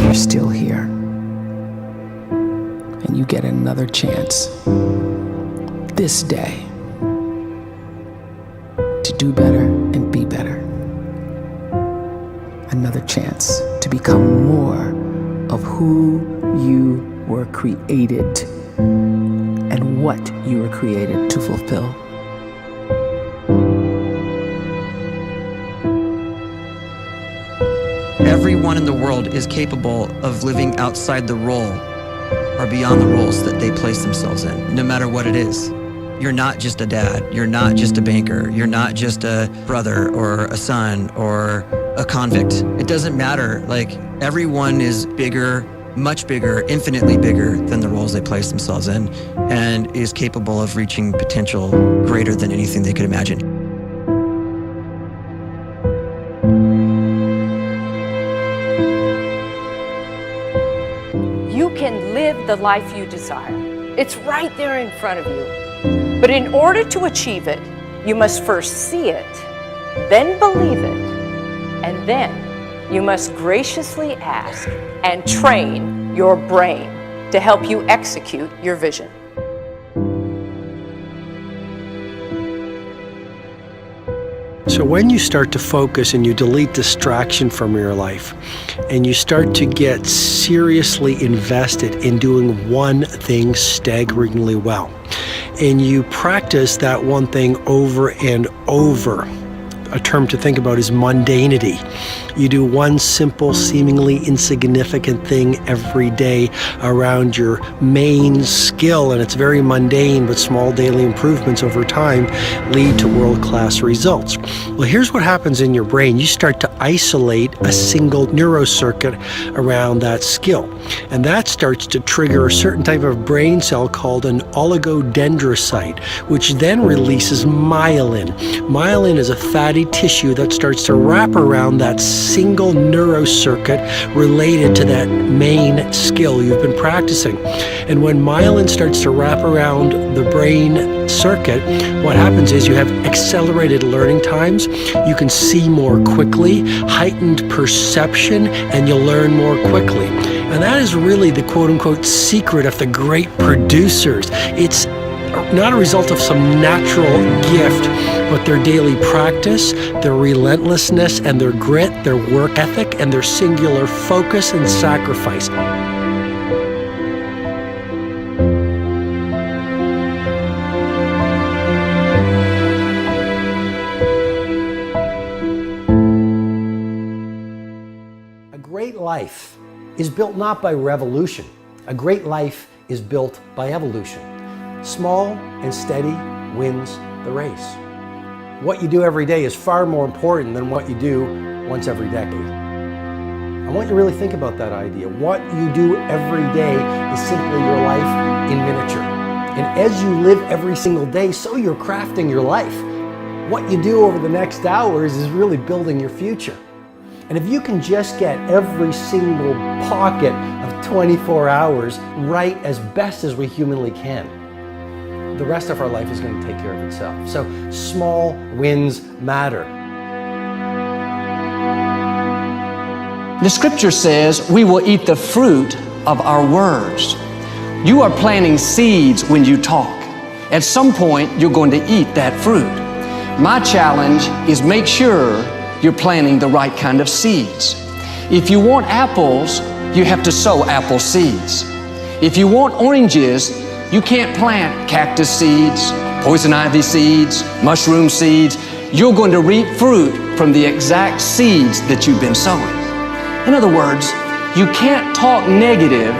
you're still here. And you get another chance this day to do better and be better. Another chance to become more of who you were created and what you were created to fulfill. Everyone in the world is capable of living outside the role or beyond the roles that they place themselves in, no matter what it is. You're not just a dad, you're not just a banker, you're not just a brother or a son or a convict. It doesn't matter. Like, everyone is bigger, much bigger, infinitely bigger than the roles they place themselves in, and is capable of reaching potential greater than anything they could imagine. You can live the life you desire. It's right there in front of you. But in order to achieve it, you must first see it, then believe it, and then you must graciously ask and train your brain to help you execute your vision. So when you start to focus and you delete distraction from your life, and you start to get seriously invested in doing one thing staggeringly well, and you practice that one thing over and over, a term to think about is mundanity. You do one simple, seemingly insignificant thing every day around your main skill, and it's very mundane, but small daily improvements over time lead to world-class results. Well, here's what happens in your brain. You start to isolate a single neurocircuit around that skill, and that starts to trigger a certain type of brain cell called an oligodendrocyte, which then releases myelin. Myelin is a fatty tissue that starts to wrap around that single neurocircuit related to that main skill you've been practicing. And when myelin starts to wrap around the brain circuit, what happens is you have accelerated learning times, you can see more quickly, heightened perception, and you'll learn more quickly. And that is really the quote-unquote secret of the great producers. It's not a result of some natural gift, but their daily practice, their relentlessness and their grit, their work ethic, and their singular focus and sacrifice. A great life is built not by revolution. A great life is built by evolution. Small and steady wins the race. What you do every day is far more important than what you do once every decade. I want you to really think about that idea. What you do every day is simply your life in miniature. And as you live every single day, so you're crafting your life. What you do over the next hours is really building your future. And if you can just get every single pocket of 24 hours right as best as we humanly can, the rest of our life is going to take care of itself. So small wins matter. The scripture says we will eat the fruit of our words. You are planting seeds when you talk. At some point, you're going to eat that fruit. My challenge is make sure you're planting the right kind of seeds. If you want apples, you have to sow apple seeds. If you want oranges, you can't plant cactus seeds, poison ivy seeds, mushroom seeds. You're going to reap fruit from the exact seeds that you've been sowing. In other words, you can't talk negative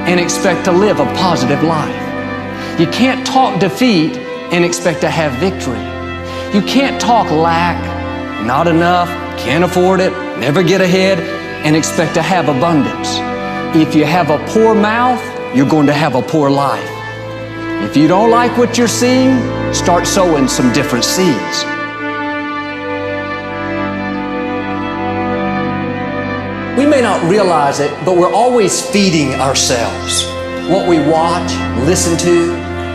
and expect to live a positive life. You can't talk defeat and expect to have victory. You can't talk lack, not enough, can't afford it, never get ahead, and expect to have abundance. If you have a poor mouth, you're going to have a poor life. If you don't like what you're seeing, start sowing some different seeds. We may not realize it, but we're always feeding ourselves. What we watch, listen to,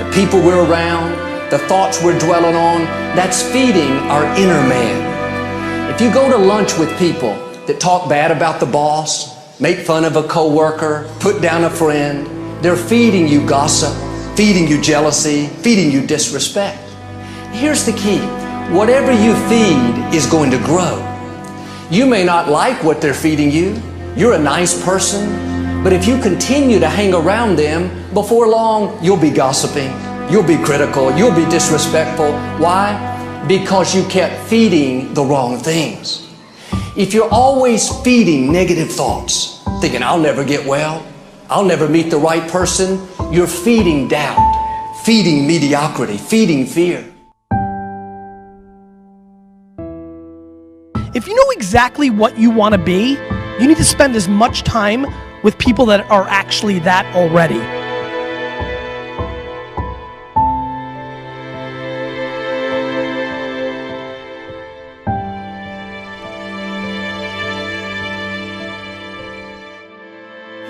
the people we're around, the thoughts we're dwelling on, that's feeding our inner man. If you go to lunch with people that talk bad about the boss, make fun of a coworker, put down a friend. They're feeding you gossip, feeding you jealousy, feeding you disrespect. Here's the key. Whatever you feed is going to grow. You may not like what they're feeding you. You're a nice person, but if you continue to hang around them, before long, you'll be gossiping, you'll be critical, you'll be disrespectful. Why? Because you kept feeding the wrong things. If you're always feeding negative thoughts, thinking, I'll never get well, I'll never meet the right person, you're feeding doubt, feeding mediocrity, feeding fear. If you know exactly what you want to be, you need to spend as much time with people that are actually that already.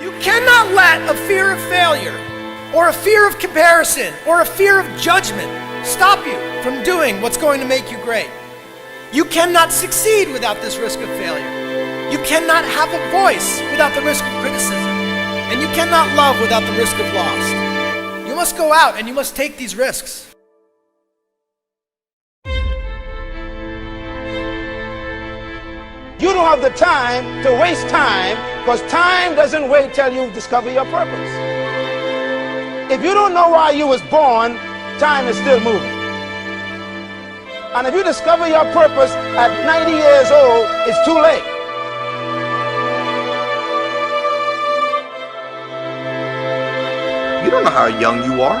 You cannot let a fear of failure, or a fear of comparison, or a fear of judgment stop you from doing what's going to make you great. You cannot succeed without this risk of failure. You cannot have a voice without the risk of criticism. And you cannot love without the risk of loss. You must go out and you must take these risks. You don't have the time to waste time, because time doesn't wait till you discover your purpose. If you don't know why you was born, time is still moving. And if you discover your purpose at 90 years old, it's too late. You don't know how young you are.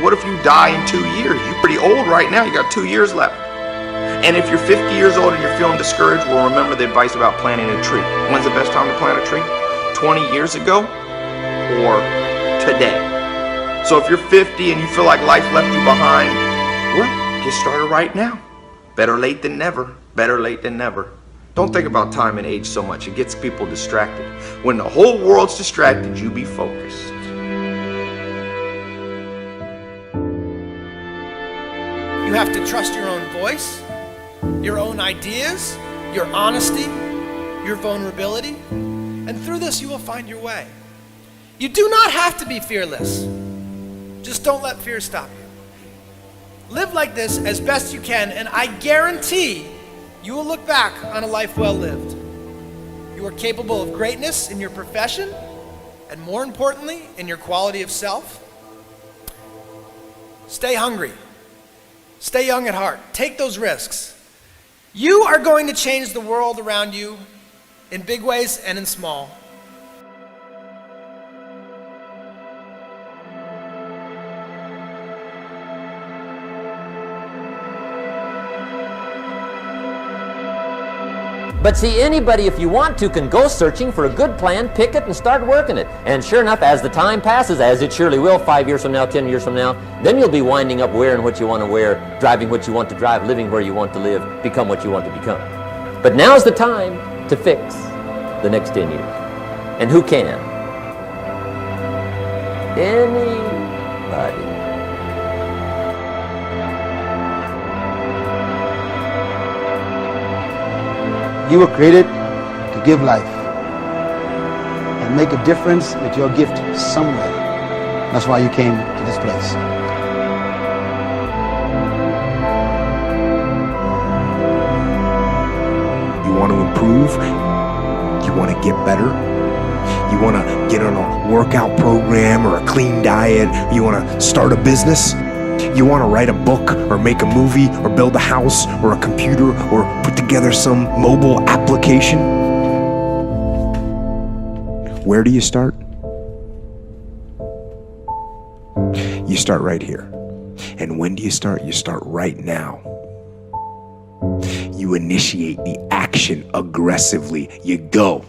What if you die in 2 years? You're pretty old right now. You got 2 years left. And if you're 50 years old and you're feeling discouraged, well, remember the advice about planting a tree. When's the best time to plant a tree? 20 years ago or today? So if you're 50 and you feel like life left you behind, well, get started right now. Better late than never. Better late than never. Don't think about time and age so much. It gets people distracted. When the whole world's distracted, you be focused. You have to trust your own voice, your own ideas, your honesty, your vulnerability, and through this you will find your way. You do not have to be fearless. Just don't let fear stop you. Live like this as best you can, and I guarantee you will look back on a life well lived. You are capable of greatness in your profession, and more importantly, in your quality of self. Stay hungry. Stay young at heart. Take those risks. You are going to change the world around you in big ways and in small. But see, anybody, if you want to, can go searching for a good plan, pick it, and start working it. And sure enough, as the time passes, as it surely will 5 years from now, 10 years from now, then you'll be winding up wearing what you want to wear, driving what you want to drive, living where you want to live, become what you want to become. But now's the time to fix the next 10 years. And who can? Anybody. You were created to give life and make a difference with your gift somewhere. That's why you came to this place. You want to improve? You want to get better? You want to get on a workout program or a clean diet? You want to start a business? You want to write a book or make a movie or build a house or a computer or put together some mobile application? Where do you start? You start right here. And when do you start? You start right now. You initiate the action aggressively. You go.